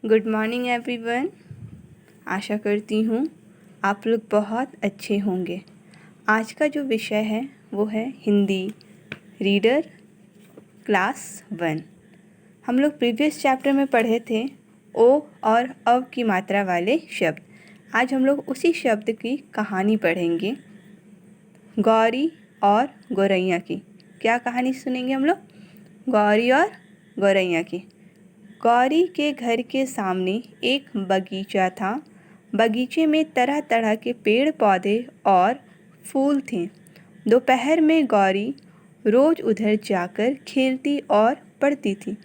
Good morning everyone. आशा करती हूँ आप लोग बहुत अच्छे होंगे। आज का जो विषय है वो है हिंदी रीडर क्लास 1। हम लोग प्रीवियस चैप्टर में पढ़े थे ओ और अव की मात्रा वाले शब्द। आज हम लोग उसी शब्द की कहानी पढ़ेंगे, गौरी और गौरैया की। क्या कहानी सुनेंगे हम लोग? गौरी और गौरैया की। गौरी के घर के सामने एक बगीचा था। बगीचे में तरह तरह के पेड़ पौधे और फूल थे। दोपहर में गौरी रोज उधर जाकर खेलती और पढ़ती थी।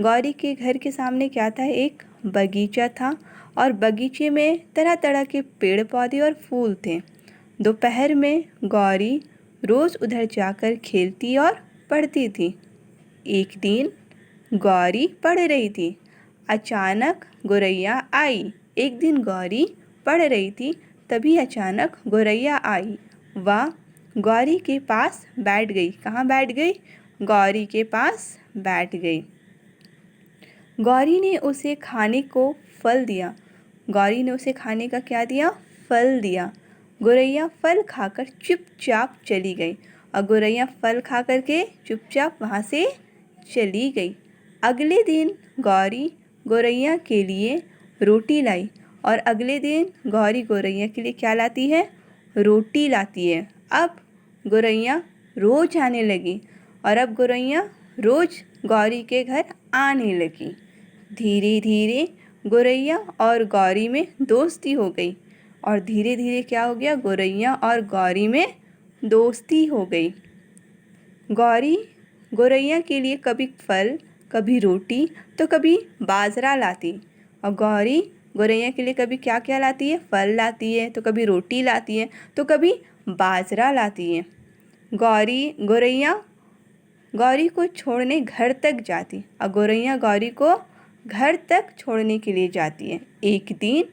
गौरी के घर के सामने क्या था? एक बगीचा था और बगीचे में तरह तरह के पेड़ पौधे और फूल थे। दोपहर में गौरी रोज उधर जाकर खेलती और पढ़ती थी। एक दिन गौरी पढ़ रही थी, अचानक गौरैया आई। एक दिन गौरी पढ़ रही थी, तभी अचानक गौरैया आई। वह गौरी के पास बैठ गई। कहाँ बैठ गई? गौरी के पास बैठ गई। गौरी ने उसे खाने को फल दिया। गौरी ने उसे खाने का क्या दिया? फल दिया। गौरैया फल खाकर चुपचाप चली गई और गौरैया फल खा करके चुपचाप वहाँ से चली गई। अगले दिन गौरी गौरैया के लिए रोटी लाई और अगले दिन गौरी गौरैया के लिए क्या लाती है? रोटी लाती है। अब गौरैया रोज आने लगी और अब गौरैया रोज गौरी के घर आने लगी। धीरे धीरे गौरैया और गौरी में दोस्ती हो गई और धीरे धीरे क्या हो गया? गौरैया और गौरी में दोस्ती हो गई। गौरी गौरैया के लिए कभी फल, कभी रोटी तो कभी बाजरा लाती और गौरी गौरैया के लिए कभी क्या क्या लाती है? फल लाती है, तो कभी रोटी लाती है, तो कभी बाजरा लाती है। गौरैया गौरी को छोड़ने घर तक जाती और गौरैया गौरी को घर तक छोड़ने के लिए जाती है। एक दिन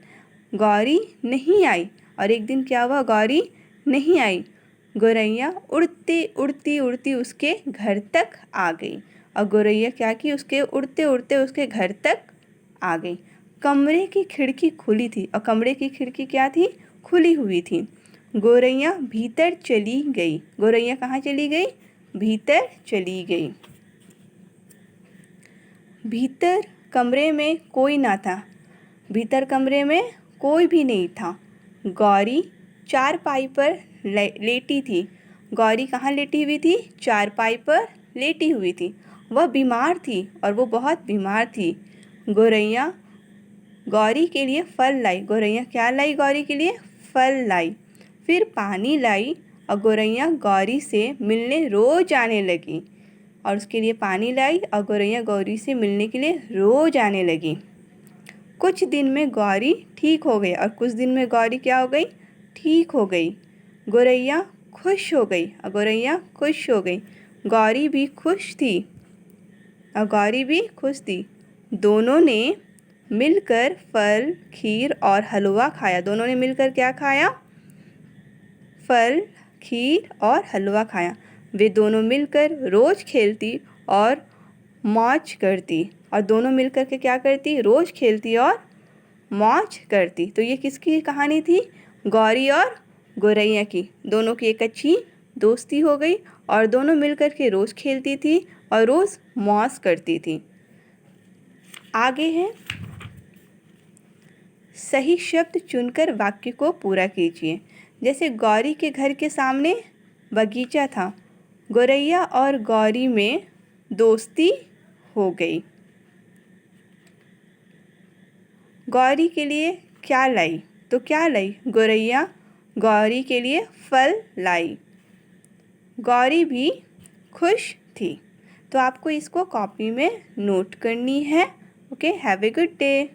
गौरी नहीं आई और एक दिन क्या हुआ? गौरी नहीं आई। गौरैया उड़ती उड़ती उड़ती उसके घर तक आ गई और गौरैया क्या की? उसके उड़ते उड़ते उसके घर तक आ गई। कमरे की खिड़की खुली थी और कमरे की खिड़की क्या थी? खुली हुई थी। गौरैया भीतर चली गई। गौरैया कहाँ चली गई? भीतर चली गई। भीतर कमरे में कोई ना था। भीतर कमरे में कोई भी नहीं था। गौरी चारपाई पर लेटी थी। गौरी कहाँ लेटी हुई थी? चारपाई पर लेटी हुई थी। वह बीमार थी और वो बहुत बीमार थी। गौरैया गौरी के लिए फल लाई। गौरैया क्या लाई? गौरी के लिए फल लाई। फिर पानी लाई और गौरैया गौरी से मिलने रोज आने लगी और उसके लिए पानी लाई और गौरैया गौरी से मिलने के लिए रोज आने लगी। कुछ दिन में गौरी ठीक हो गई और कुछ दिन में गौरी क्या हो गई? ठीक हो गई। गौरैया खुश हो गई और गौरैया खुश हो गई। गौरी भी खुश थी और गौरी भी खुश थी। दोनों ने मिलकर फल, खीर और हलवा खाया। दोनों ने मिलकर क्या खाया? फल, खीर और हलवा खाया। वे दोनों मिलकर रोज खेलती और मौज करती और दोनों मिलकर के क्या करती? रोज खेलती और मौज करती। तो ये किसकी कहानी थी? गौरी और गौरैया की। दोनों की एक अच्छी दोस्ती हो गई और दोनों मिलकर के रोज खेलती थी और रोज मौज करती थी। आगे है, सही शब्द चुनकर वाक्य को पूरा कीजिए। जैसे गौरी के घर के सामने बगीचा था, गौरैया और गौरी में दोस्ती हो गई। गौरी के लिए क्या लाई? तो क्या लाई? गौरैया गौरी के लिए फल लाई। गौरी भी खुश थी। तो आपको इसको कॉपी में नोट करनी है। Okay, have a good day.